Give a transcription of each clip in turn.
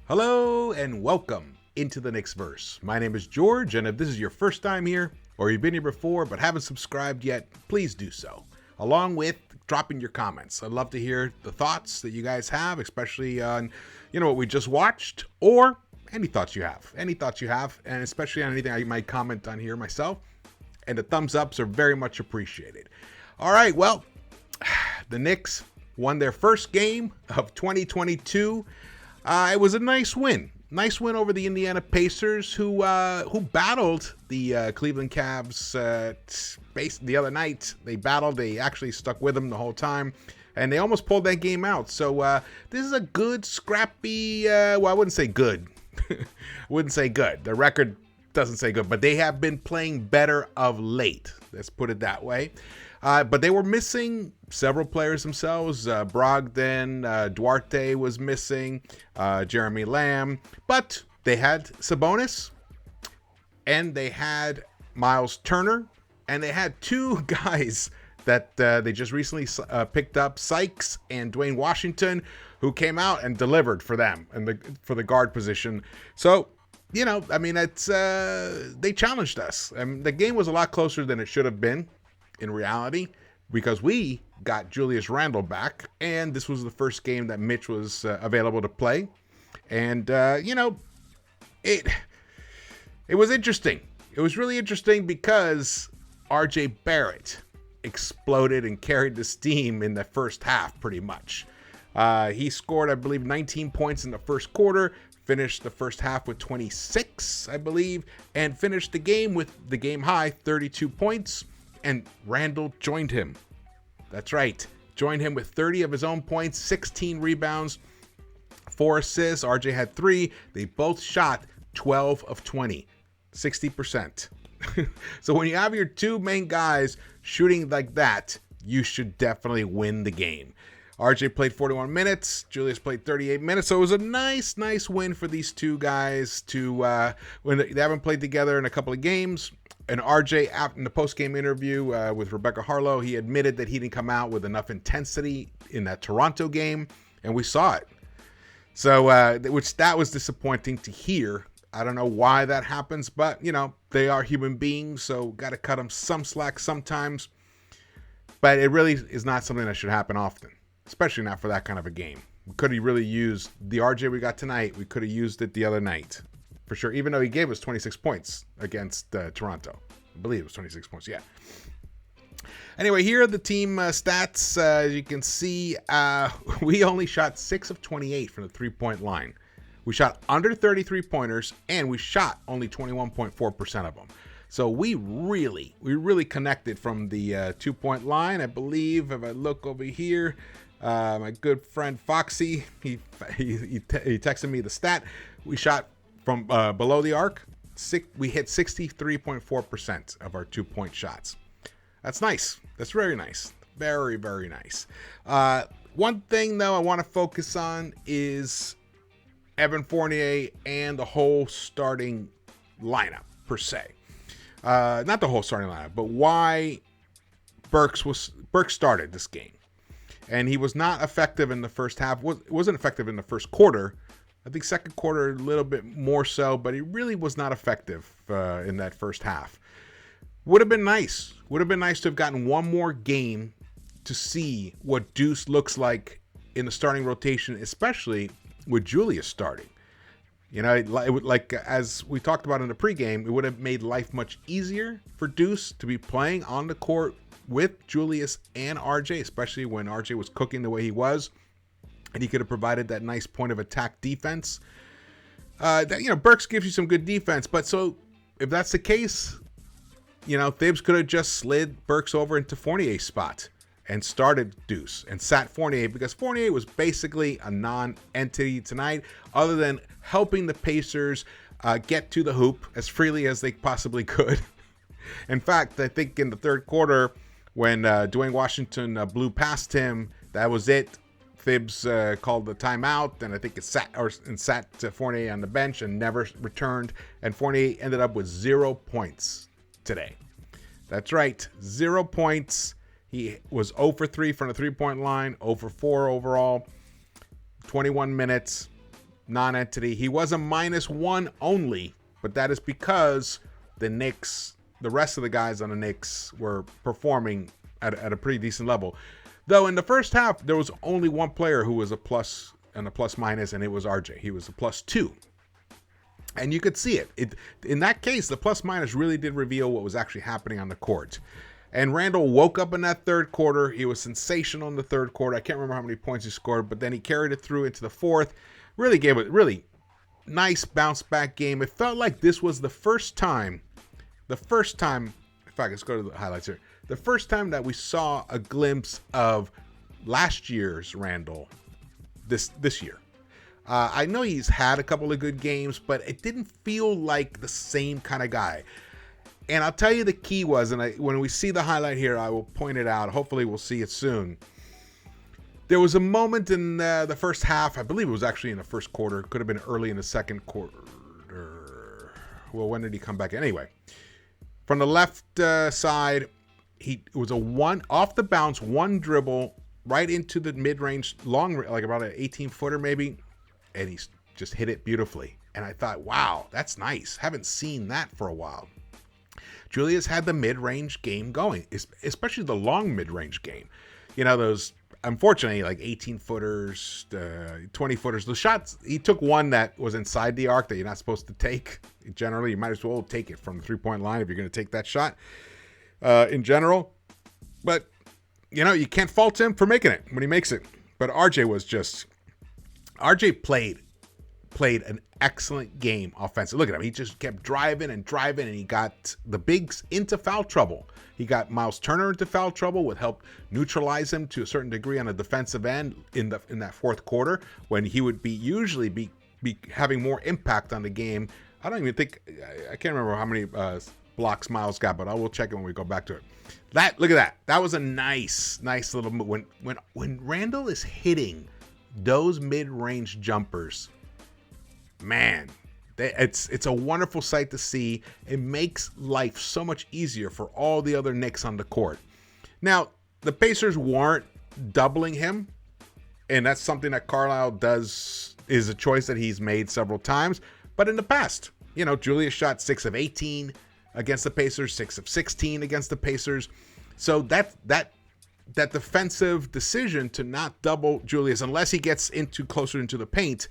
Hello and welcome into the Knicks-Verse. My name is George, and if this is your first time here, or you've been here before but haven't subscribed yet, please do so, along with dropping your comments. I'd love to hear the thoughts that you guys have, especially on, what we just watched, or any thoughts you have, and especially on anything I might comment on here myself, and the thumbs ups are very much appreciated. All right, well, the Knicks won their first game of 2022. It was a nice win. Nice win over the Indiana Pacers, who battled the Cleveland Cavs the other night. They battled. They actually stuck with them the whole time, and they almost pulled that game out. So this is a good, scrappy. I wouldn't say good. The record doesn't say good, but they have been playing better of late. Let's put it that way. But they were missing several players themselves. Brogdon, Duarte was missing, Jeremy Lamb. But they had Sabonis, and they had Miles Turner, and they had two guys that they just recently picked up, Sykes and Dwayne Washington, who came out and delivered for them and for the guard position. So, it's they challenged us. The game was a lot closer than it should have been in reality, because we got Julius Randle back, and this was the first game that Mitch was available to play. And, it was interesting. It was really interesting because RJ Barrett exploded and carried the steam in the first half pretty much. He scored, I believe, 19 points in the first quarter, finished the first half with 26, I believe, and finished the game with the game high 32 points. And Randle joined him. That's right. Joined him with 30 of his own points, 16 rebounds, 4 assists. RJ had 3. They both shot 12 of 20, 60%. So when you have your two main guys shooting like that, you should definitely win the game. RJ played 41 minutes. Julius played 38 minutes. So it was a nice win for these two guys when they haven't played together in a couple of games. And RJ, in the post-game interview with Rebecca Harlow, he admitted that he didn't come out with enough intensity in that Toronto game, and we saw it. So, that was disappointing to hear. I don't know why that happens, but, they are human beings, so got to cut them some slack sometimes. But it really is not something that should happen often, especially not for that kind of a game. We could have really used the RJ we got tonight. We could have used it the other night. For sure, even though he gave us 26 points against Toronto. I believe it was 26 points, yeah. Anyway, here are the team stats. As you can see, we only shot 6 of 28 from the three-point line. We shot under 33-pointers, and we shot only 21.4% of them. So we really connected from the two-point line. I believe, if I look over here, my good friend Foxy, he texted me the stat. We shot from below the arc, we hit 63.4% of our two-point shots. That's nice. That's very nice. Very, very nice. One thing, though, I want to focus on is Evan Fournier and the whole starting lineup, per se. Not the whole starting lineup, but why Burks started this game. And he was not effective in the first half. Wasn't effective in the first quarter. I think second quarter a little bit more so, but he really was not effective in that first half. Would have been nice. Would have been nice to have gotten one more game to see what Deuce looks like in the starting rotation, especially with Julius starting. As we talked about in the pregame, it would have made life much easier for Deuce to be playing on the court with Julius and RJ, especially when RJ was cooking the way he was. And he could have provided that nice point of attack defense. Burks gives you some good defense. But so if that's the case, Thibs could have just slid Burks over into Fournier's spot and started Deuce and sat Fournier, because Fournier was basically a non-entity tonight, other than helping the Pacers get to the hoop as freely as they possibly could. In fact, I think in the third quarter, when Dwayne Washington blew past him, that was it. Thibs called the timeout, and I think it sat Fournier on the bench and never returned. And Fournier ended up with 0 points today. That's right, 0 points. He was 0 for 3 from the three-point line, 0 for 4 overall, 21 minutes. non-entity. He was a -1 only, but that is because the Knicks, the rest of the guys on the Knicks were performing at a pretty decent level. Though in the first half, there was only one player who was a plus and a plus-minus, and it was RJ. He was a +2. And you could see it. In that case, the plus-minus really did reveal what was actually happening on the court. And Randle woke up in that third quarter. He was sensational in the third quarter. I can't remember how many points he scored, but then he carried it through into the fourth. Really gave it really nice bounce-back game. It felt like this was the first time, in fact, let's go to the highlights here. The first time that we saw a glimpse of last year's Randle this year. I know he's had a couple of good games, but it didn't feel like the same kind of guy. And I'll tell you the key was, and when we see the highlight here, I will point it out. Hopefully we'll see it soon. There was a moment in the first half, I believe it was actually in the first quarter. It could have been early in the second quarter. Well, when did he come back? Anyway, from the left side, it was a one off the bounce, one dribble right into the mid-range, long, like about an 18-footer maybe, and he just hit it beautifully. And I thought, wow, that's nice. Haven't seen that for a while. Julius had the mid-range game going, especially the long mid-range game. You know, those, unfortunately, like 18-footers, 20-footers. The shots, he took one that was inside the arc that you're not supposed to take. Generally, you might as well take it from the three-point line if you're going to take that shot in general. But, you know, you can't fault him for making it when he makes it. But RJ played an excellent game offensively. Look at him. He just kept driving, and he got the bigs into foul trouble. He got Miles Turner into foul trouble, which helped neutralize him to a certain degree on the defensive end in that fourth quarter, when he would usually be having more impact on the game. I don't even think, I can't remember how many blocks Miles got, but I will check it when we go back to it. Look at that. That was a nice little move. When Randle is hitting those mid-range jumpers, man, it's a wonderful sight to see. It makes life so much easier for all the other Knicks on the court. Now, the Pacers weren't doubling him, and that's something that Carlisle does, is a choice that he's made several times. But in the past, you know, Julius shot 6 of 18 against the Pacers, 6 of 16 against the Pacers. So that defensive decision to not double Julius unless he gets closer into the paint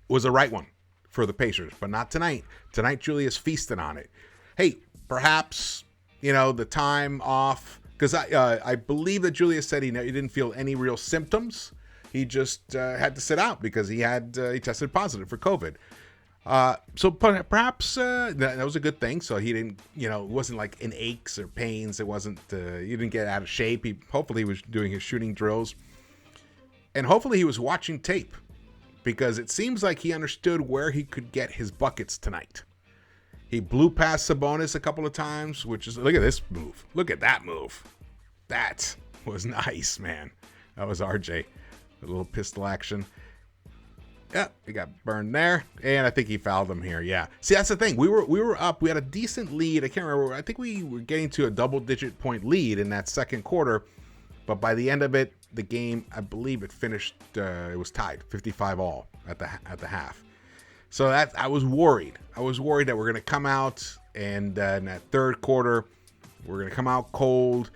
was the right one for the Pacers, but not tonight. Tonight, Julius feasted on it. Hey, perhaps, you know, the time off, because I believe that Julius said he didn't feel any real symptoms. He just had to sit out because he tested positive for COVID. So perhaps that was a good thing. So he didn't, you know, it wasn't like in aches or pains. It wasn't, he didn't get out of shape. Hopefully he was doing his shooting drills. And hopefully he was watching tape, because it seems like he understood where he could get his buckets tonight. He blew past Sabonis a couple of times, which is, look at this move. Look at that move. That was nice, man. That was RJ. A little pistol action. Yeah, he got burned there, and I think he fouled him here. Yeah. See, that's the thing. We were up. We had a decent lead. I can't remember. I think we were getting to a double-digit point lead in that second quarter, but by the end of it, the game, I believe it finished. It was tied, 55-all at the half. So I was worried. I was worried that we're going to come out, and in that third quarter, we're going to come out cold,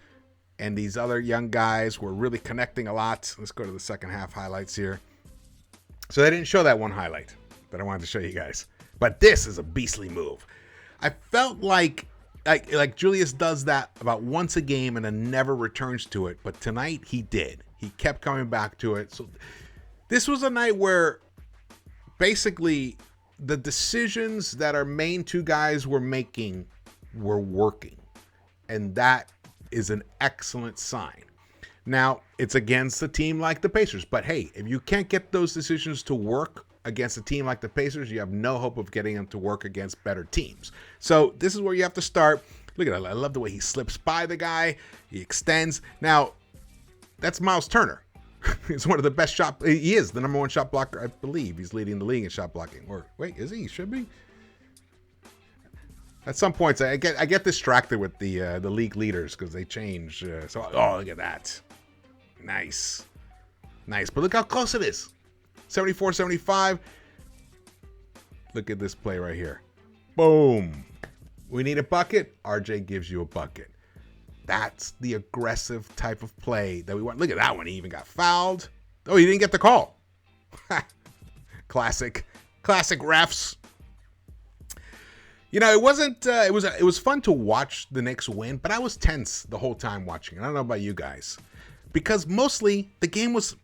and these other young guys were really connecting a lot. Let's go to the second half highlights here. So they didn't show that one highlight that I wanted to show you guys. But this is a beastly move. I felt like Julius does that about once a game and then never returns to it. But tonight he did. He kept coming back to it. So this was a night where basically the decisions that our main two guys were making were working. And that is an excellent sign. Now, it's against a team like the Pacers. But hey, if you can't get those decisions to work against a team like the Pacers, you have no hope of getting them to work against better teams. So this is where you have to start. Look at that. I love the way he slips by the guy. He extends. Now, that's Miles Turner. He's one of the best shot. He is the number one shot blocker, I believe. He's leading the league in shot blocking. Or wait, is he? He should be. At some points, I get distracted with the league leaders because they change. Oh, look at that. Nice. But look how close it is. 74-75. Look at this play right here. Boom. We need a bucket. RJ gives you a bucket. That's the aggressive type of play that we want. Look at that one. He even got fouled. Oh, he didn't get the call. Classic refs. You know, it wasn't. It was fun to watch the Knicks win, but I was tense the whole time watching. I don't know about you guys, because mostly the game was.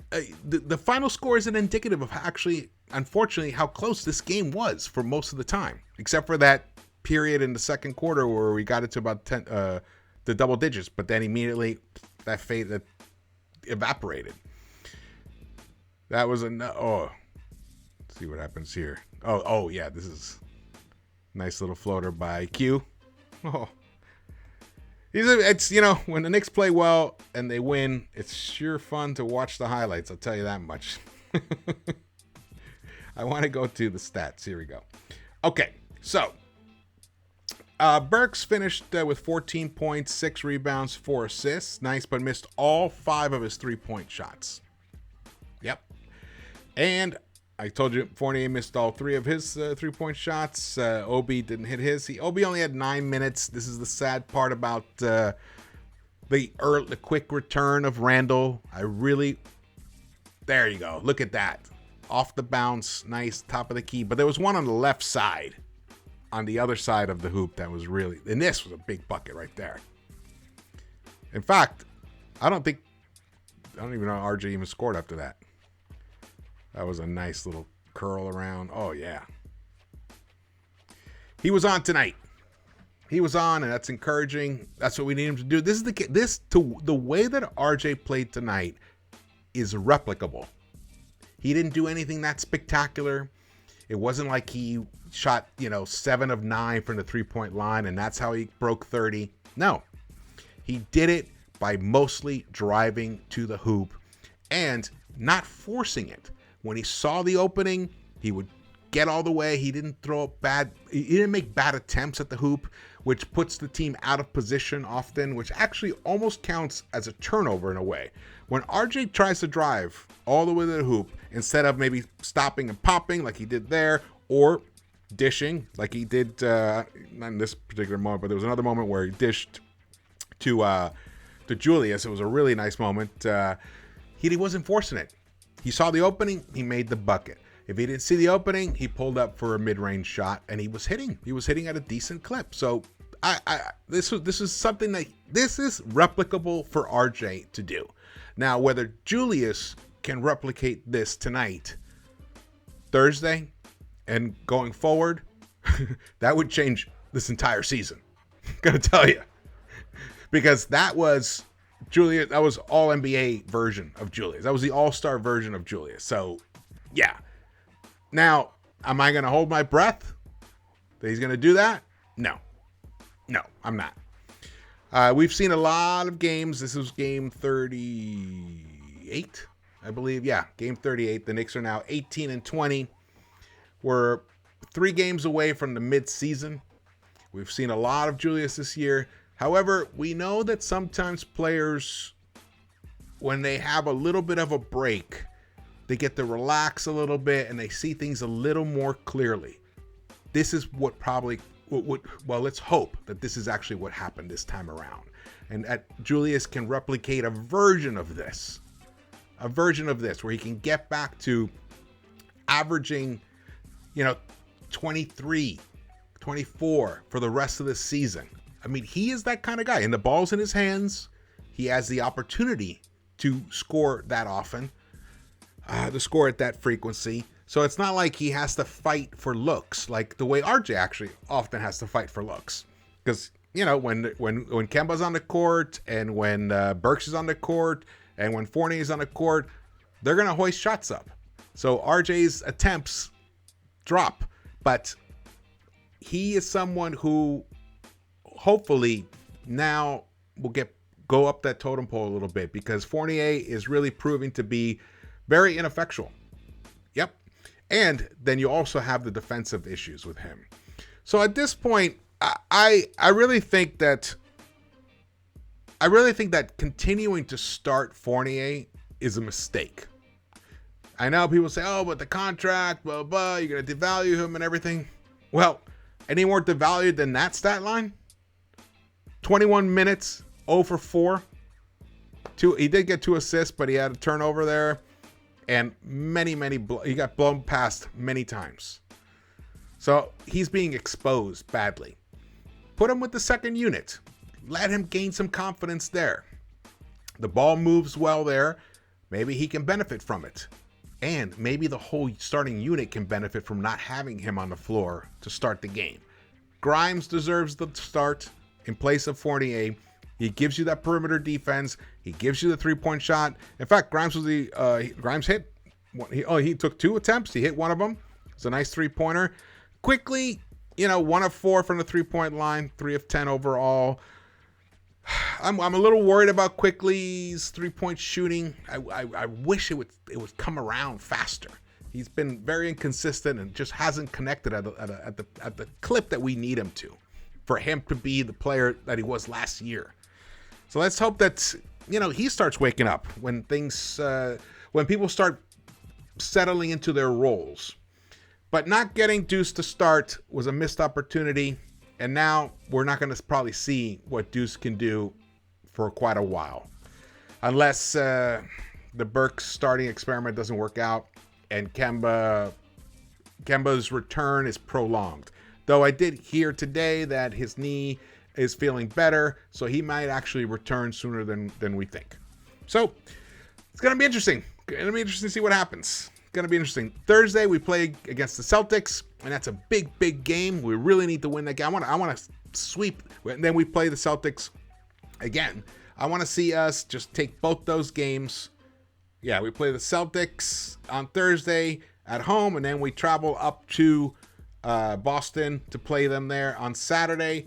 The final score isn't indicative of actually, unfortunately, how close this game was for most of the time, except for that period in the second quarter where we got it to about the double digits, but then immediately that evaporated. That was let's see what happens here. Oh yeah, this is nice little floater by Q. Oh, it's when the Knicks play well and they win, it's sure fun to watch the highlights. I'll tell you that much. I want to go to the stats. Here we go. Okay, so Burks finished with 14 points, 6 rebounds, 4 assists. Nice, but missed all 5 of his 3-point shots. Yep. And I told you Fournier missed all 3 of his 3-point shots. Obi didn't hit his. Obi only had 9 minutes. This is the sad part about the quick return of Randle. There you go. Look at that. Off the bounce. Nice. Top of the key. But there was one on the left side. On the other side of the hoop that was really... And this was a big bucket right there. In fact, I don't even know RJ even scored after that. That was a nice little curl around. Oh, yeah. He was on tonight. He was on, and that's encouraging. That's what we need him to do. The way that RJ played tonight is replicable. He didn't do anything that spectacular. It wasn't like he shot, 7 of 9 from the 3-point line, and that's how he broke 30. No. He did it by mostly driving to the hoop and not forcing it. When he saw the opening, he would get all the way. He didn't he didn't make bad attempts at the hoop, which puts the team out of position often, which actually almost counts as a turnover in a way. When RJ tries to drive all the way to the hoop, instead of maybe stopping and popping like he did there, or dishing like he did, not in this particular moment, but there was another moment where he dished to Julius. It was a really nice moment. He wasn't forcing it. He saw the opening, he made the bucket. If he didn't see the opening, he pulled up for a mid-range shot, and he was hitting. He was hitting at a decent clip. So this is something that this is replicable for RJ to do. Now, whether Julius can replicate this tonight, Thursday, and going forward, that would change this entire season. I'm gonna tell you, because that was Julius. That was all NBA version of Julius. That was the all-star version of Julius. So, yeah. Now, am I gonna hold my breath that he's gonna do that? No, I'm not. We've seen a lot of games. This was game 38, I believe. Yeah, game 38. The Knicks are now 18-20. We're 3 games away from the mid-season. We've seen a lot of Julius this year. However, we know that sometimes players, when they have a little bit of a break, they get to relax a little bit and they see things a little more clearly. This is what probably... Well, let's hope that this is actually what happened this time around, and that Julius can replicate a version of this where he can get back to averaging, 23, 24 for the rest of the season. I mean, he is that kind of guy, and the ball's in his hands. He has the opportunity to score that often, to score at that frequency. So it's not like he has to fight for looks like the way RJ actually often has to fight for looks. Because, when Kemba's on the court and when Burks is on the court and when Fournier is on the court, they're going to hoist shots up. So RJ's attempts drop. But he is someone who hopefully now will go up that totem pole a little bit, because Fournier is really proving to be very ineffectual. Yep. And then you also have the defensive issues with him. So at this point, I really think that continuing to start Fournier is a mistake. I know people say, oh, but the contract, blah, blah, you're going to devalue him and everything. Well, any more devalued than that stat line? 21 minutes, 0 for 4. He did get 2 assists, but he had a turnover there. And he got blown past many times. So he's being exposed badly. Put him with the second unit. Let him gain some confidence there. The ball moves well there. Maybe he can benefit from it. And maybe the whole starting unit can benefit from not having him on the floor to start the game. Grimes deserves the start in place of Fournier. He gives you that perimeter defense. He gives you the three-point shot. In fact, Grimes hit. He took 2 attempts. He hit one of them. It's a nice three-pointer. Quickly, 1 of 4 from the three-point line, 3 of 10 overall. I'm a little worried about Quickly's three-point shooting. I wish it would come around faster. He's been very inconsistent and just hasn't connected at the clip that we need him to, for him to be the player that he was last year. So let's hope that he starts waking up when people start settling into their roles. But not getting Deuce to start was a missed opportunity. And now we're not going to probably see what Deuce can do for quite a while. Unless the Burks starting experiment doesn't work out and Kemba's return is prolonged. Though I did hear today that his knee is feeling better, so he might actually return sooner than we think. So it's going to be interesting. It's going to be interesting to see what happens. Going to be interesting. Thursday, we play against the Celtics, and that's a big game. We really need to win that game. I want to sweep, and then we play the Celtics again. I want to see us just take both those games. Yeah, we play the Celtics on Thursday at home, and then we travel up to Boston to play them there on Saturday.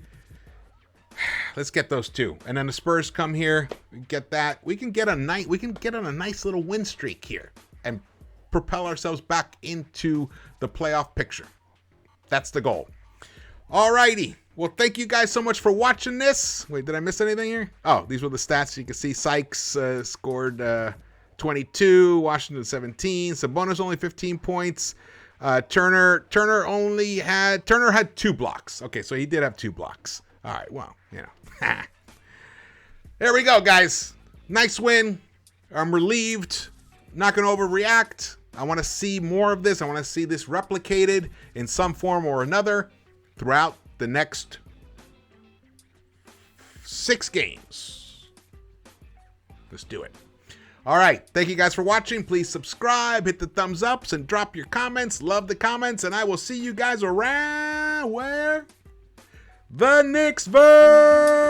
Let's get those 2, and then the Spurs come here. We get that. We can get on a nice little win streak here, and propel ourselves back into the playoff picture. That's the goal. Alrighty. Well, thank you guys so much for watching this. Wait, did I miss anything here? Oh, these were the stats. You can see Sykes scored 22, Washington 17, Sabonis only 15 points. Turner had 2 blocks. Okay, so he did have 2 blocks. All right, well, there we go, guys. Nice win. I'm relieved. Not going to overreact. I want to see more of this. I want to see this replicated in some form or another throughout the next 6 games. Let's do it. All right. Thank you guys for watching. Please subscribe, hit the thumbs ups, and drop your comments. Love the comments, and I will see you guys around where? The Knicks-Verse!